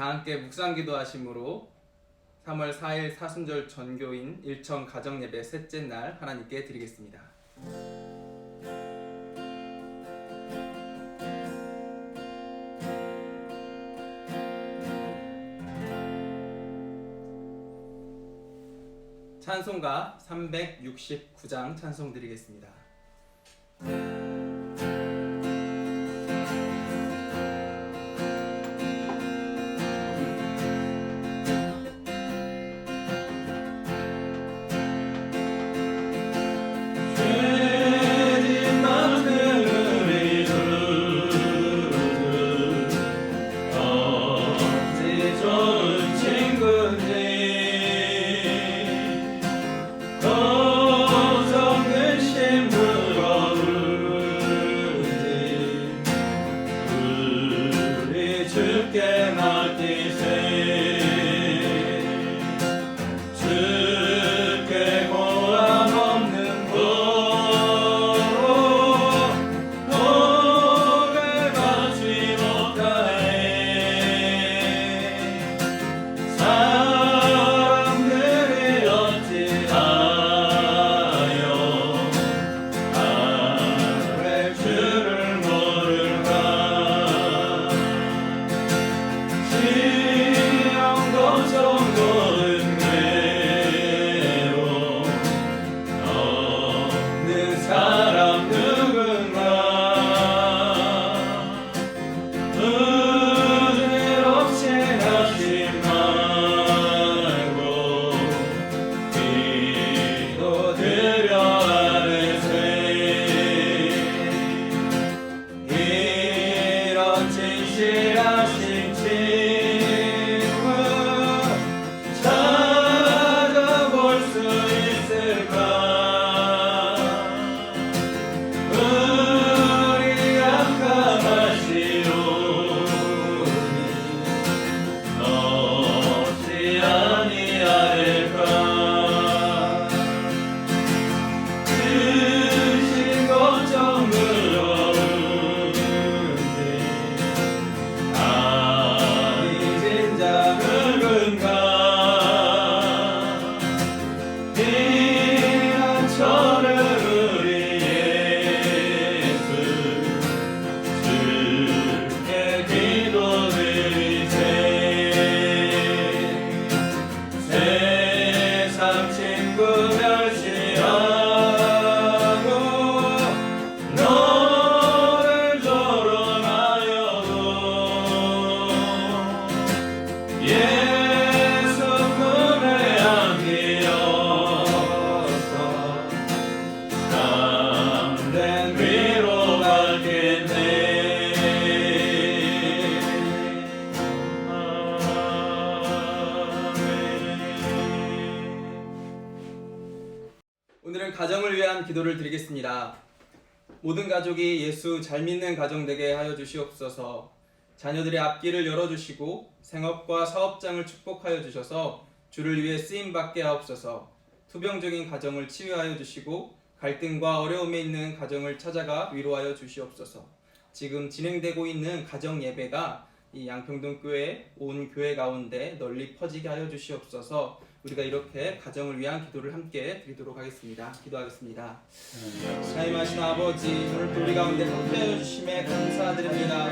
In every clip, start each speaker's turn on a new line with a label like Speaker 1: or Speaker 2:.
Speaker 1: 다 함께 묵상기도 하심으로 3월 4일 사순절 전교인 일청 가정예배 셋째 날 하나님께 드리겠습니다. 찬송가 369장 찬송 드리겠습니다. 오늘은 가정을 위한 기도를 드리겠습니다. 모든 가족이 예수 잘 믿는 가정 되게 하여 주시옵소서. 자녀들의 앞길을 열어주시고 생업과 사업장을 축복하여 주셔서 주를 위해 쓰임받게 하옵소서. 투병적인 가정을 치유하여 주시고 갈등과 어려움에 있는 가정을 찾아가 위로하여 주시옵소서. 지금 진행되고 있는 가정 예배가 이 양평동 교회 온 교회 가운데 널리 퍼지게 하여 주시옵소서. 우리가 이렇게 가정을 위한 기도를 함께 드리도록 하겠습니다. 기도하겠습니다. 하나님하신 아버지, 오늘 우리 가운데 함께하여 주심에 감사드립니다.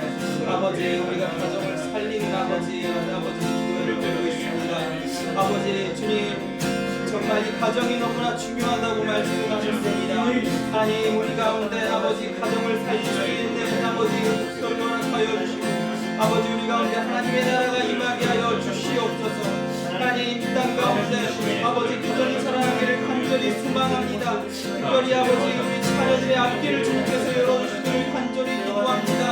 Speaker 1: 아버지, 우리가 가정을 살리는 아버지 기도를 드리고 있습니다. 아버지 주님, 정말 이 가정이 너무나 중요하다고 말씀하셨습니다. 하나님, 우리 가운데 아버지 가정을 살릴 수 있는 아버지 목소리를 허락하여 주시고 아버지 우리 가운데 하나님의 나라가 임하게 하여 주시옵소서. 하나님, 이 땅 가운데 아버지 가정이 살아나기를 간절히 소망합니다. 특별히 아버지 우리 자녀들의 앞길을 주님께서 열어주시기를 간절히 기도합니다.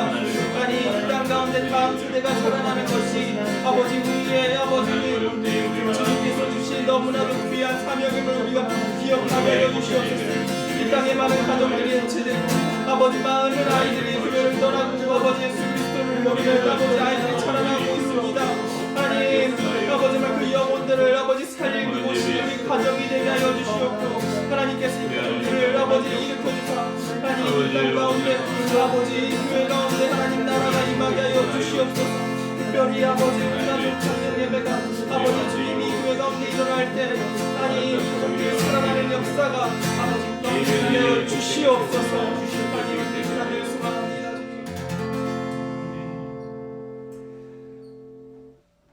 Speaker 1: 하나님, 이 땅 가운데 다음 세대가 살아나는 것이 아버지 우리의 아버지 주님께서 주신 너무나도 귀한 사명임을 우리가 기억하게 해주시옵소서. 이 땅의 많은 가정들이 해체되고 아버지 많은 아이들이 교회를 떠나고 아버지 예수 그리스도를 모르는 아버지 아이들이 자라나고 있습니다. 하나님, 아버지만 그 영혼들을 아버지 살릴 곳이 우리 가정이 되게 하여 주시옵고 하나님께서 그들을 아버지 일으켜주사 하나님 이 땅 가운데 아버지 교회 가운데 하나님 나라가 임하게 하여 주시옵소서. 특별히 아버지 우리 가족 가정 예배가 아버지 주님 이 교회 가운데 일어날 때 하나님 그 살아나는 역사가 아버지 너희를 주시옵소서. 하나님 그 시간을 소망합니다.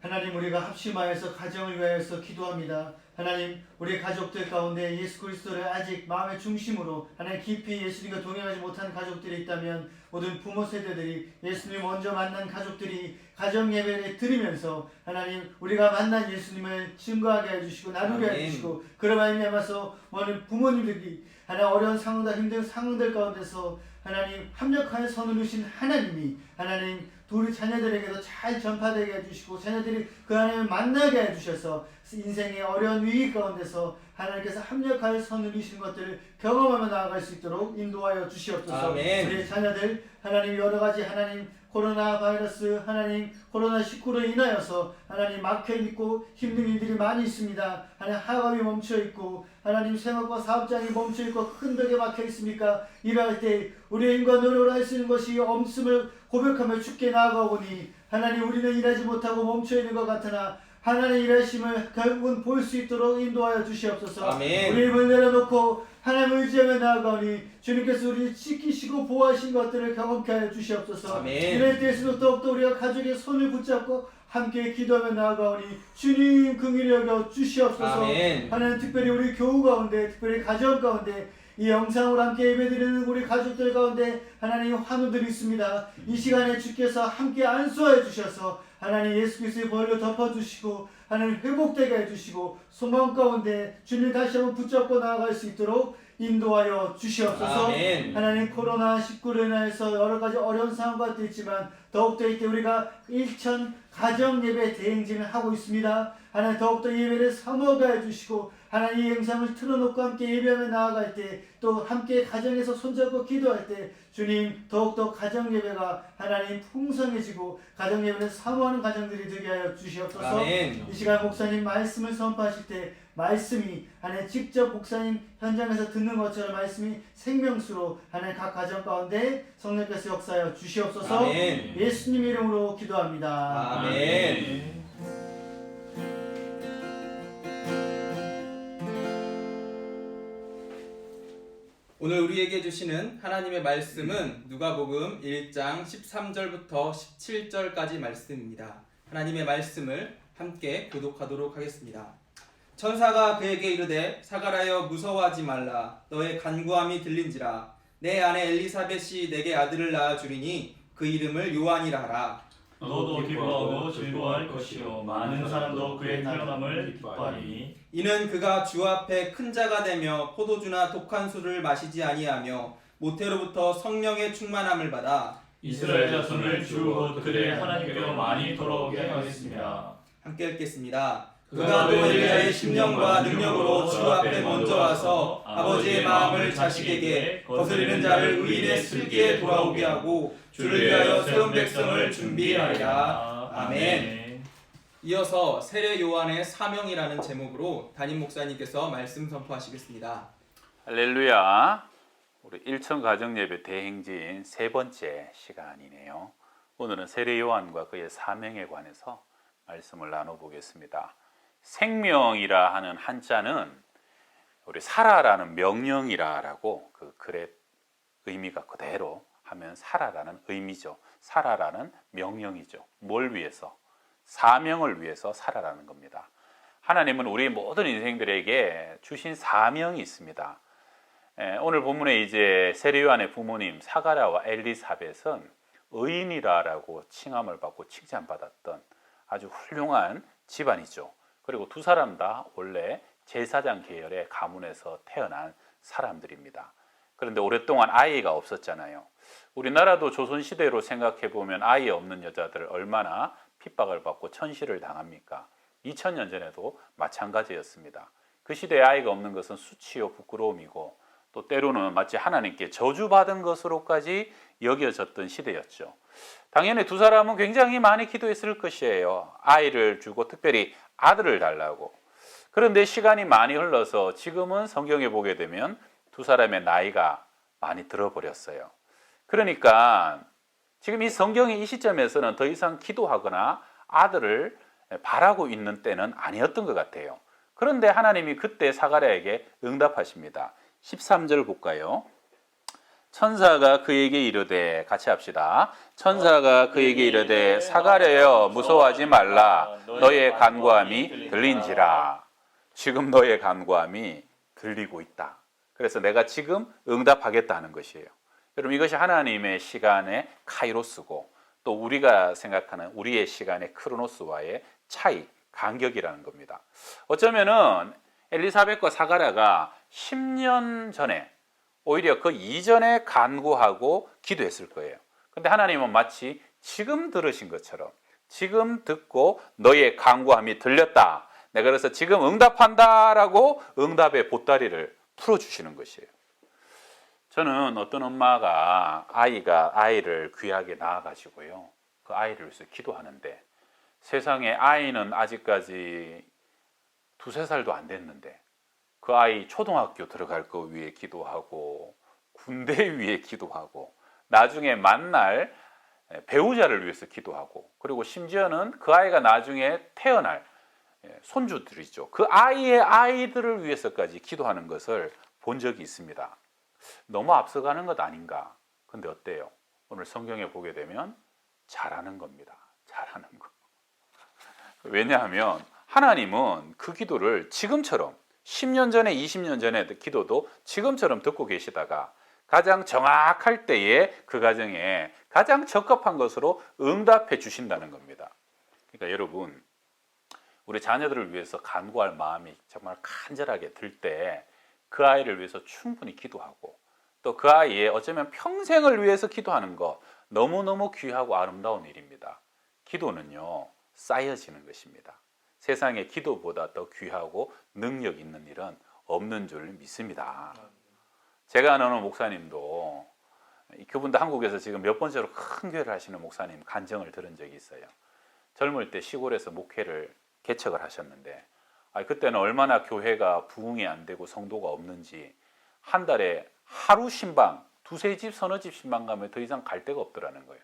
Speaker 2: 하나님, 우리가 합심하여서 가정을 위하여서 기도합니다. 하나님, 우리 가족들 가운데 예수 그리스도를 아직 마음의 중심으로 하나님 깊이 예수님과 동행하지 못한 가족들이 있다면 모든 부모 세대들이 예수님 먼저 만난 가족들이 가정 예배를 드리면서 하나님 우리가 만난 예수님을 증거하게 해주시고 나누게 해주시고 그로 말미암아서 모든 부모님들이 하나님 어려운 상황과 힘든 상황들 가운데서 하나님 합력하여 선을 누신 하나님이 하나님 우리 자녀들에게도 잘 전파되게 해주시고 자녀들이 그 하나님을 만나게 해주셔서 인생의 어려운 위기 가운데서 하나님께서 합력하여 선을 이루신 것들을 경험하며 나아갈 수 있도록 인도하여 주시옵소서.
Speaker 1: 아멘.
Speaker 2: 우리 자녀들 하나님 여러가지 하나님 코로나 바이러스 하나님 코로나19로 인하여서 하나님 막혀있고 힘든 일들이 많이 있습니다. 하나님 학업이 멈춰있고 하나님 생업과 사업장이 멈춰있고 큰 벽에 막혀있습니까? 이러할 때 우리의 인과 노력을 할 수 있는 것이 없음을 고백하며 주께 나아가오니 하나님 우리는 일하지 못하고 멈춰있는 것 같으나 하나님의 일하심을 결국은 볼 수 있도록 인도하여 주시옵소서.
Speaker 1: 아멘.
Speaker 2: 우리 힘을 내려놓고 하나님을 의지하며 나아가오니 주님께서 우리를 지키시고 보호하신 것들을 경험케 하여 주시옵소서.
Speaker 1: 아멘.
Speaker 2: 이럴 때일수록 더욱더 우리가 가족의 손을 붙잡고 함께 기도하며 나아가오니 주님 긍휼히 여겨 주시옵소서.
Speaker 1: 아멘.
Speaker 2: 하나님 특별히 우리 교우 가운데 특별히 가정 가운데 이 영상으로 함께 예배드리는 우리 가족들 가운데 하나님 환우들이 있습니다. 이 시간에 주께서 함께 안수하여 주셔서 하나님 예수 그리스도의 보혈로 덮어주시고 하나님 회복되게 해주시고 소망 가운데 주님 다시 한번 붙잡고 나아갈 수 있도록 인도하여 주시옵소서.
Speaker 1: 아멘.
Speaker 2: 하나님 코로나19로 인해서 여러 가지 어려운 상황과 있지만 더욱더 이때 우리가 일천 가정 예배 대행진을 하고 있습니다. 하나님 더욱더 예배를 사모하게 해주시고 하나님 이 영상을 틀어놓고 함께 예배하며 나아갈 때 또 함께 가정에서 손잡고 기도할 때 주님 더욱더 가정 예배가 하나님 풍성해지고 가정 예배를 사모하는 가정들이 되게 하여 주시옵소서.
Speaker 1: 아멘.
Speaker 2: 이 시간 목사님 말씀을 선포하실 때 말씀이 하나님 직접 목사님 현장에서 듣는 것처럼 말씀이 생명수로 하나님 각 가정 가운데 성령께서 역사하여 주시옵소서.
Speaker 1: 아멘.
Speaker 2: 예수님 이름으로 기도합니다.
Speaker 1: 아멘. 오늘 우리에게 주시는 하나님의 말씀은 누가복음 1장 13절부터 17절까지 말씀입니다. 하나님의 말씀을 함께 교독하도록 하겠습니다. 천사가 그에게 이르되 사가라여 무서워하지 말라. 너의 간구함이 들린지라. 내 아내 엘리사벳이 내게 아들을 낳아 주리니 그 이름을 요한이라 하라.
Speaker 3: 너도 기뻐하고 즐거워할 것이요 많은 사람도 그의 태어남을 기뻐하리니
Speaker 1: 이는 그가 주 앞에 큰 자가 되며 포도주나 독한 술을 마시지 아니하며 모태로부터 성령의 충만함을 받아
Speaker 3: 이스라엘 자손을 주 곧 그의 하나님께로 많이 돌아오게 하겠습니다.
Speaker 1: 함께 읽겠습니다. 그가 또 엘리야의 심령과 능력으로 주 앞에 먼저 와서 아버지의 마음을 자식에게 거스리는 자를 의인의 슬기에 돌아오게 하고 주를 위하여 세운 백성을 준비하리라. 아멘. 이어서 세례 요한의 사명이라는 제목으로 담임 목사님께서 말씀 선포하시겠습니다.
Speaker 4: 할렐루야. 우리 일천 가정 예배 대행진 세 번째 시간이네요. 오늘은 세례 요한과 그의 사명에 관해서 말씀을 나눠보겠습니다. 생명이라 하는 한자는 우리 살아라는 명령이라고 그 글의 의미가 그대로 하면 살아라는 의미죠. 살아라는 명령이죠. 뭘 위해서? 사명을 위해서 살아라는 겁니다. 하나님은 우리 모든 인생들에게 주신 사명이 있습니다. 오늘 본문에 이제 세례 요한의 부모님 사가랴와 엘리사벳은 의인이라고 칭함을 받고 칭찬받았던 아주 훌륭한 집안이죠. 그리고 두 사람 다 원래 제사장 계열의 가문에서 태어난 사람들입니다. 그런데 오랫동안 아이가 없었잖아요. 우리나라도 조선시대로 생각해보면 아이 없는 여자들 얼마나 핍박을 받고 천시를 당합니까? 2000년 전에도 마찬가지였습니다. 그 시대에 아이가 없는 것은 수치요 부끄러움이고 또 때로는 마치 하나님께 저주받은 것으로까지 여겨졌던 시대였죠. 당연히 두 사람은 굉장히 많이 기도했을 것이에요. 아이를 주고 특별히 아들을 달라고. 그런데 시간이 많이 흘러서 지금은 성경에 보게 되면 두 사람의 나이가 많이 들어버렸어요. 그러니까 지금 이 성경의 이 시점에서는 더 이상 기도하거나 아들을 바라고 있는 때는 아니었던 것 같아요. 그런데 하나님이 그때 사가랴에게 응답하십니다. 13절 볼까요? 천사가 그에게 이르되, 같이 합시다. 천사가 그에게 이르되, 사가랴여 무서워하지 말라. 너의 간구함이 들린지라. 지금 너의 간구함이 들리고 있다. 그래서 내가 지금 응답하겠다는 것이에요. 여러분, 이것이 하나님의 시간의 카이로스고 또 우리가 생각하는 우리의 시간의 크로노스와의 차이, 간격이라는 겁니다. 어쩌면은 엘리사벳과 사가랴가 10년 전에, 오히려 그 이전에 간구하고 기도했을 거예요. 근데 하나님은 마치 지금 들으신 것처럼, 지금 듣고 너의 간구함이 들렸다, 내가 그래서 지금 응답한다라고 응답의 보따리를 풀어주시는 것이에요. 저는 어떤 엄마가 아이를 귀하게 낳아가지고요, 그 아이를 위해서 기도하는데, 세상에 아이는 아직까지 2-3살도 안 됐는데 그 아이 초등학교 들어갈 거 위해 기도하고, 군대 위해 기도하고, 나중에 만날 배우자를 위해서 기도하고, 그리고 심지어는 그 아이가 나중에 태어날 손주들이죠, 그 아이의 아이들을 위해서까지 기도하는 것을 본 적이 있습니다. 너무 앞서가는 것 아닌가? 근데 어때요? 오늘 성경에 보게 되면 잘하는 겁니다. 잘하는 거. 왜냐하면 하나님은 그 기도를 지금처럼 10년 전에, 20년 전의 기도도 지금처럼 듣고 계시다가 가장 정확할 때에 그 가정에 가장 적합한 것으로 응답해 주신다는 겁니다. 그러니까 여러분, 우리 자녀들을 위해서 간구할 마음이 정말 간절하게 들 때 그 아이를 위해서 충분히 기도하고, 또 그 아이의 어쩌면 평생을 위해서 기도하는 것, 너무너무 귀하고 아름다운 일입니다. 기도는요, 쌓여지는 것입니다. 세상에 기도보다 더 귀하고 능력 있는 일은 없는 줄 믿습니다. 제가 아는 목사님도, 그분도 한국에서 지금 몇 번째로 큰 교회를 하시는 목사님 간증을 들은 적이 있어요. 젊을 때 시골에서 목회를 개척을 하셨는데, 그때는 얼마나 교회가 부흥이 안 되고 성도가 없는지 한 달에 하루 신방, 2-3집, 서너 집 신방 가면 더 이상 갈 데가 없더라는 거예요.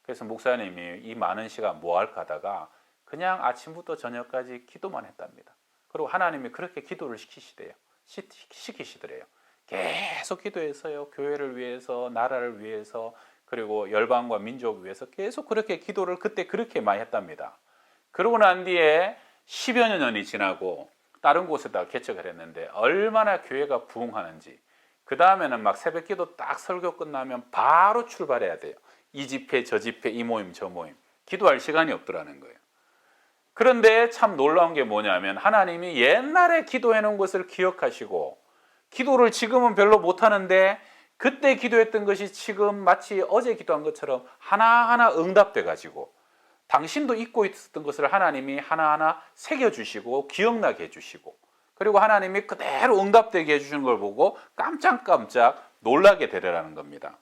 Speaker 4: 그래서 목사님이 이 많은 시간 뭐 할까 하다가 그냥 아침부터 저녁까지 기도만 했답니다. 그리고 하나님이 그렇게 기도를 시키시더래요. 계속 기도해서요, 교회를 위해서, 나라를 위해서, 그리고 열방과 민족을 위해서 계속 그렇게 기도를 그때 그렇게 많이 했답니다. 그러고 난 뒤에 10여 년이 지나고 다른 곳에다 개척을 했는데 얼마나 교회가 부흥하는지, 그 다음에는 막 새벽 기도 딱 설교 끝나면 바로 출발해야 돼요. 이 집회 저 집회, 이 모임 저 모임, 기도할 시간이 없더라는 거예요. 그런데 참 놀라운 게 뭐냐면 하나님이 옛날에 기도해 놓은 것을 기억하시고, 기도를 지금은 별로 못하는데 그때 기도했던 것이 지금 마치 어제 기도한 것처럼 하나하나 응답돼 가지고, 당신도 잊고 있었던 것을 하나님이 하나하나 새겨주시고 기억나게 해주시고, 그리고 하나님이 그대로 응답되게 해주시는 걸 보고 깜짝깜짝 놀라게 되더라는 겁니다.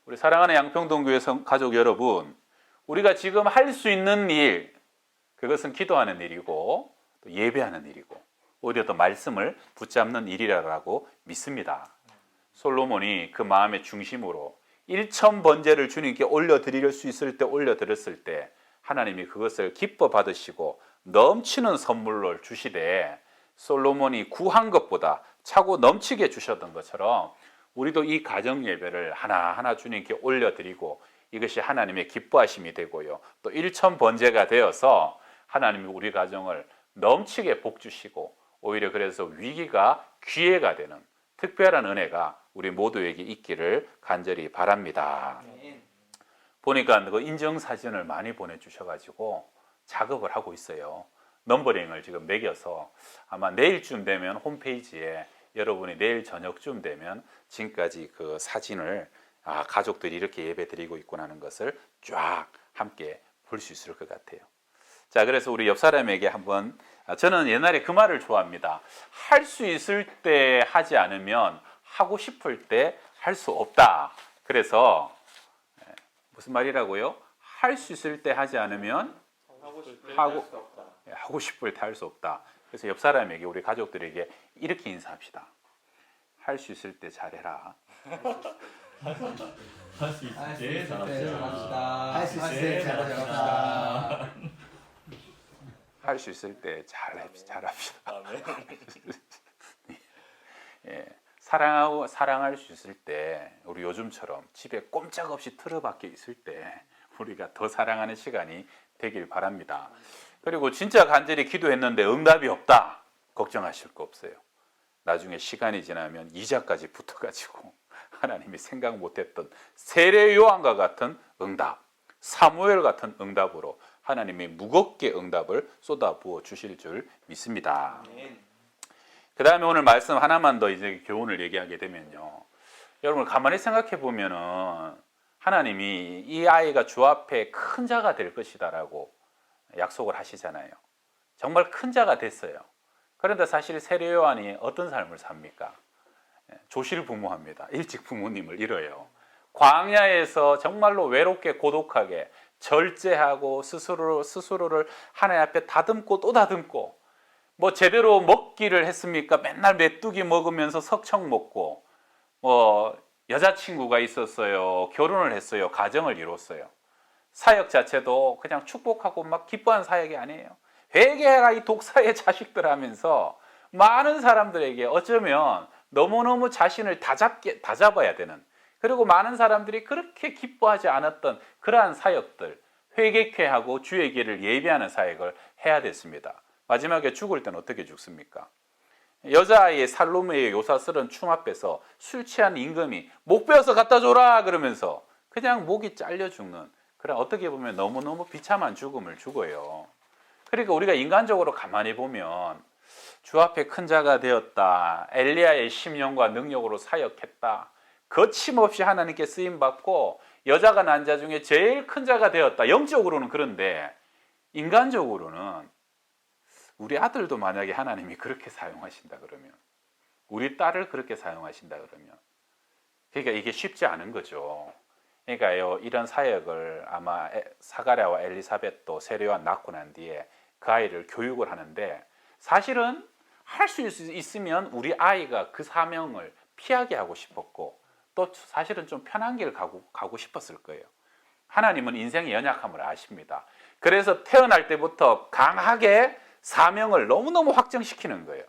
Speaker 4: 우리 사랑하는 양평동교회 가족 여러분, 우리가 지금 할 수 있는 일, 그것은 기도하는 일이고 또 예배하는 일이고 오히려 더 말씀을 붙잡는 일이라고 믿습니다. 솔로몬이 그 마음의 중심으로 1000번제를 주님께 올려드릴 수 있을 때 올려드렸을 때 하나님이 그것을 기뻐 받으시고 넘치는 선물로 주시되, 솔로몬이 구한 것보다 차고 넘치게 주셨던 것처럼 우리도 이 가정 예배를 하나하나 주님께 올려드리고 이것이 하나님의 기뻐하심이 되고요, 또 1000번제가 되어서 하나님이 우리 가정을 넘치게 복 주시고 오히려 그래서 위기가 기회가 되는 특별한 은혜가 우리 모두에게 있기를 간절히 바랍니다. 보니까 그 인증사진을 많이 보내주셔가지고 작업을 하고 있어요. 넘버링을 지금 매겨서 아마 내일쯤 되면 홈페이지에 여러분이 내일 저녁쯤 되면 지금까지 그 사진을 가족들이 이렇게 예배 드리고 있구나 하는 것을 쫙 함께 볼 수 있을 것 같아요. 자, 그래서 우리 옆 사람에게 한번, 저는 옛날에 그 말을 좋아합니다. 할 수 있을 때 하지 않으면 하고 싶을 때 할 수 없다. 그래서 무슨 말이라고요? 할 수 있을 때 하지 않으면 하고 싶을 때 할 수 없다. 그래서 옆 사람에게, 우리 가족들에게 이렇게 인사합시다. 할 수 있을 때 잘해라.
Speaker 3: 할 수 있을 때 잘합시다.
Speaker 1: 할 수 있을 때 잘합시다.
Speaker 4: 할 수 있을 때 잘합시다.
Speaker 3: 아멘.
Speaker 4: 예, 사랑할 수 있을 때 우리 요즘처럼 집에 꼼짝없이 틀어박혀 있을 때 우리가 더 사랑하는 시간이 되길 바랍니다. 그리고 진짜 간절히 기도했는데 응답이 없다 걱정하실 거 없어요. 나중에 시간이 지나면 이자까지 붙어가지고 하나님이 생각 못했던 세례 요한과 같은 응답, 사무엘 같은 응답으로 하나님이 무겁게 응답을 쏟아부어 주실 줄 믿습니다. 그 다음에 오늘 말씀 하나만 더 이제 교훈을 얘기하게 되면요, 여러분 가만히 생각해 보면은 하나님이 이 아이가 주 앞에 큰 자가 될 것이다라고 약속을 하시잖아요. 정말 큰 자가 됐어요. 그런데 사실 세례 요한이 어떤 삶을 삽니까? 조실부모합니다. 일찍 부모님을 잃어요. 광야에서 정말로 외롭게 고독하게 절제하고 스스로를 하나님 앞에 다듬고 또 다듬고, 뭐 제대로 먹기를 했습니까? 맨날 메뚜기 먹으면서 석청 먹고, 뭐 여자친구가 있었어요. 결혼을 했어요. 가정을 이뤘어요. 사역 자체도 그냥 축복하고 막 기뻐한 사역이 아니에요. 회개해라 이 독사의 자식들 하면서 많은 사람들에게 어쩌면 너무너무 자신을 다 잡아야 되는, 그리고 많은 사람들이 그렇게 기뻐하지 않았던 그러한 사역들, 회개케 하고 주의 길을 예비하는 사역을 해야 됐습니다. 마지막에 죽을 때는 어떻게 죽습니까? 여자아이의 살로메의 요사스런 춤 앞에서 술 취한 임금이 목 베어서 갖다 줘라 그러면서 그냥 목이 잘려 죽는, 그런 어떻게 보면 너무너무 비참한 죽음을 죽어요. 그러니까 우리가 인간적으로 가만히 보면 주 앞에 큰 자가 되었다, 엘리야의 심령과 능력으로 사역했다, 거침없이 하나님께 쓰임받고 여자가 난 자 중에 제일 큰 자가 되었다, 영적으로는. 그런데 인간적으로는 우리 아들도 만약에 하나님이 그렇게 사용하신다 그러면, 우리 딸을 그렇게 사용하신다 그러면, 그러니까 이게 쉽지 않은 거죠. 그러니까요, 이런 사역을 아마 사가랴와 엘리사벳도 세례 요한 낳고 난 뒤에 그 아이를 교육을 하는데, 사실은 할 수 있으면 우리 아이가 그 사명을 피하게 하고 싶었고, 또 사실은 좀 편한 길 가고 싶었을 거예요. 하나님은 인생의 연약함을 아십니다. 그래서 태어날 때부터 강하게 사명을 너무너무 확정시키는 거예요.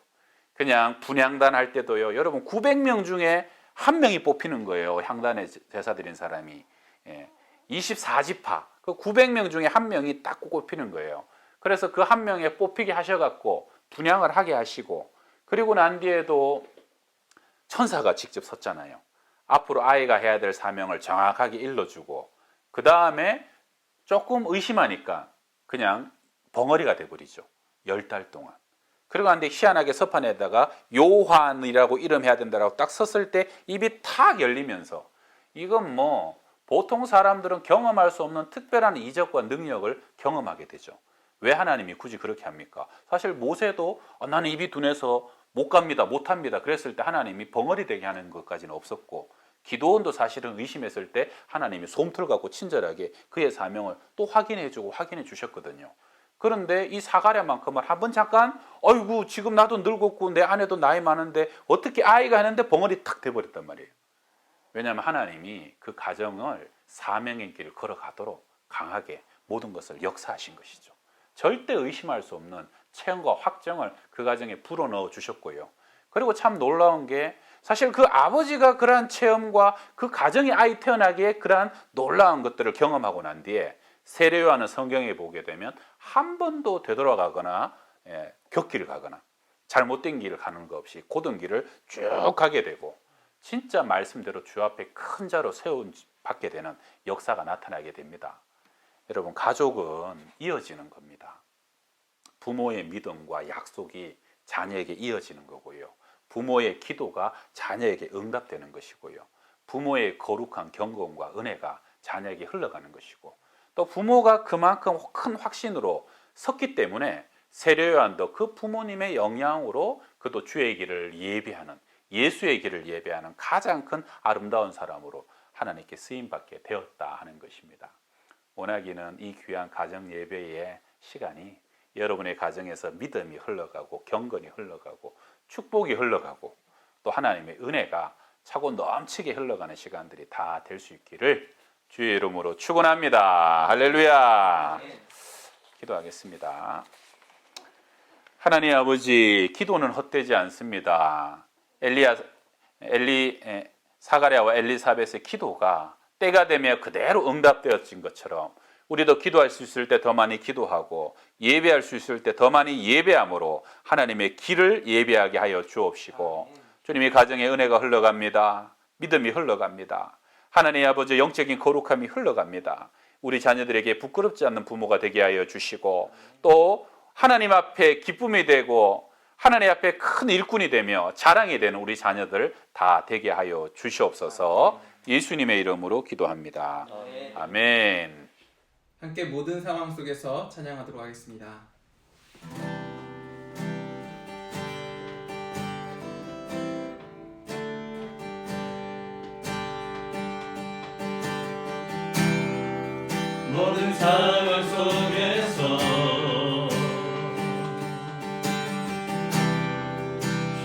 Speaker 4: 그냥 분향단 할 때도요, 여러분 900명 중에 한 명이 뽑히는 거예요. 향단에 제사 드린 사람이. 24지파 그 900명 중에 한 명이 딱 뽑히는 거예요. 그래서 그 한 명에 뽑히게 하셔갖고 분향을 하게 하시고, 그리고 난 뒤에도 천사가 직접 섰잖아요. 앞으로 아이가 해야 될 사명을 정확하게 일러주고, 그 다음에 조금 의심하니까 그냥 벙어리가 돼버리죠. 10달 동안. 그리고 한데 희한하게 서판에다가 요한이라고 이름해야 된다라고 딱 섰을 때 입이 탁 열리면서, 이건 뭐 보통 사람들은 경험할 수 없는 특별한 이적과 능력을 경험하게 되죠. 왜 하나님이 굳이 그렇게 합니까? 사실 모세도 나는 입이 둔해서 못 갑니다, 못 합니다 그랬을 때 하나님이 벙어리 되게 하는 것까지는 없었고, 기도원도 사실은 의심했을 때 하나님이 솜털 갖고 친절하게 그의 사명을 또 확인해 주셨거든요. 그런데 이 사가랴만큼은 한번 잠깐, 어이구 지금 나도 늙었고 내 아내도 나이 많은데 어떻게 아이가 하는데 벙어리 탁 돼버렸단 말이에요. 왜냐하면 하나님이 그 가정을 사명의 길을 걸어가도록 강하게 모든 것을 역사하신 것이죠. 절대 의심할 수 없는 체험과 확정을 그 가정에 불어넣어 주셨고요. 그리고 참 놀라운 게, 사실 그 아버지가 그러한 체험과 그 가정이 아이 태어나기에 그러한 놀라운 것들을 경험하고 난 뒤에 세례 요한은 성경에 보게 되면 한 번도 되돌아가거나 격길을 가거나 잘못된 길을 가는 것 없이 고든 길을 쭉 가게 되고, 진짜 말씀대로 주 앞에 큰 자로 세움받게 되는 역사가 나타나게 됩니다. 여러분, 가족은 이어지는 겁니다. 부모의 믿음과 약속이 자녀에게 이어지는 거고요. 부모의 기도가 자녀에게 응답되는 것이고요. 부모의 거룩한 경건과 은혜가 자녀에게 흘러가는 것이고, 또 부모가 그만큼 큰 확신으로 섰기 때문에 세례 요한도 그 부모님의 영향으로 그도 주의 길을 예비하는, 예수의 길을 예배하는 가장 큰 아름다운 사람으로 하나님께 쓰임받게 되었다 하는 것입니다. 원하기는 이 귀한 가정 예배의 시간이 여러분의 가정에서 믿음이 흘러가고 경건이 흘러가고 축복이 흘러가고 또 하나님의 은혜가 차고 넘치게 흘러가는 시간들이 다 될 수 있기를 주의 이름으로 축원합니다. 할렐루야. 기도하겠습니다. 하나님 아버지, 기도는 헛되지 않습니다. 사가랴와 엘리사벳의 기도가 때가 되면 그대로 응답되어진 것처럼 우리도 기도할 수 있을 때 더 많이 기도하고 예배할 수 있을 때 더 많이 예배함으로 하나님의 길을 예배하게 하여 주옵시고, 주님의 가정에 은혜가 흘러갑니다. 믿음이 흘러갑니다. 하나님 아버지, 영적인 거룩함이 흘러갑니다. 우리 자녀들에게 부끄럽지 않는 부모가 되게 하여 주시고, 또 하나님 앞에 기쁨이 되고 하나님 앞에 큰 일꾼이 되며 자랑이 되는 우리 자녀들 다 되게 하여 주시옵소서. 예수님의 이름으로 기도합니다. 아멘.
Speaker 1: 함께 모든 상황 속에서 찬양하도록 하겠습니다.
Speaker 3: 모든 상황 속에서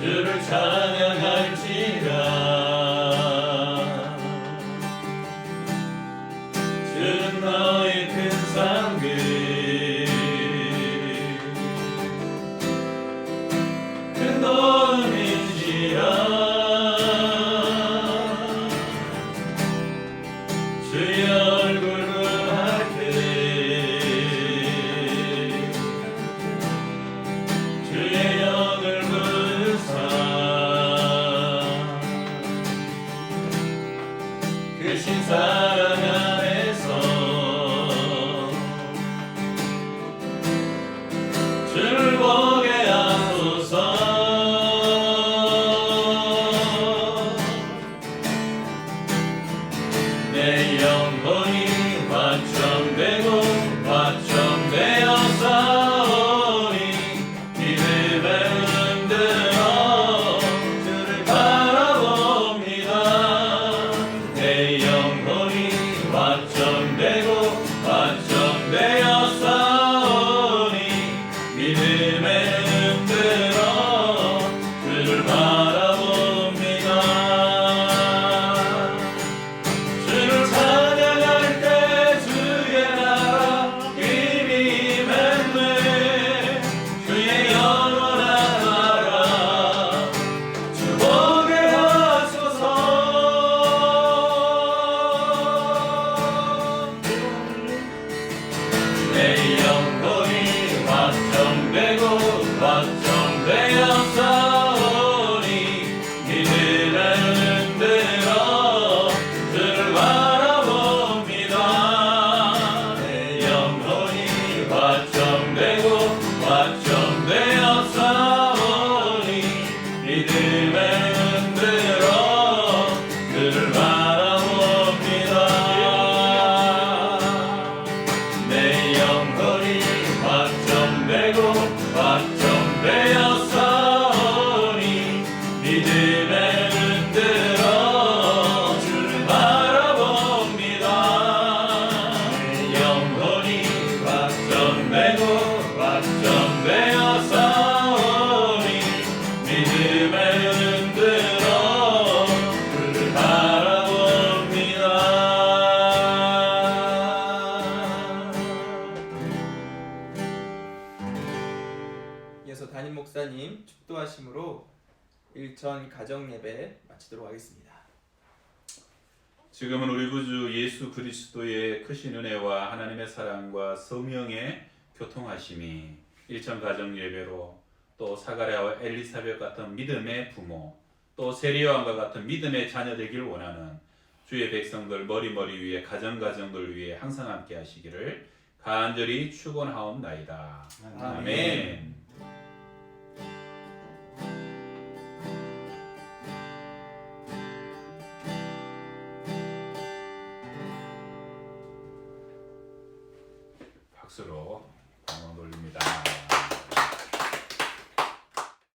Speaker 3: 주를 찬양할지라. 주는 너의 큰 상급 큰 도움인지라. 주의 얼굴 구할게. 주의 영을 부사 크신 사랑 안에서 주를 보게 하소서. 내 영혼이 완전되고 완전되어 싸우니 믿음에 흔들어 주를 바라봅니다. 내 영혼이 완전되고 완전되어 싸우니 믿음에 흔들어 주를 바라봅니다. 주를 찬양할 때 주의 나라 힘이 맺네. 주의 영원한 나라 주 보게 하소서. 내 영혼이 완전되고 완전되어 싸우니 믿음에 흔들어 주를 바라봅니다. 내 영혼이 완전되고 완전되어 싸우니 믿음에 흔들어 주를 바라봅니다. 내 영혼이 완전되고 완전되어 싸우니 믿음에 흔들어 주를 바라봅니다. 내 영혼이 완전되고 완전되어 싸우니 믿음에 흔들어 주를 바라봅니다.
Speaker 1: 이어서 담임 목사님 축도하심으로 일천 가정 예배 마치도록 하겠습니다.
Speaker 4: 지금은 우리 구주 예수 그리스도의 크신 은혜와 하나님의 사랑과 성령의 교통하심이 일천 가정 예배로, 또 사가랴와 엘리사벳 같은 믿음의 부모, 또 세리요한과 같은 믿음의 자녀 되길 원하는 주의 백성들 머리머리 위에 가정가정들 위에 항상 함께 하시기를 간절히 축원하옵나이다. 아멘. 박수로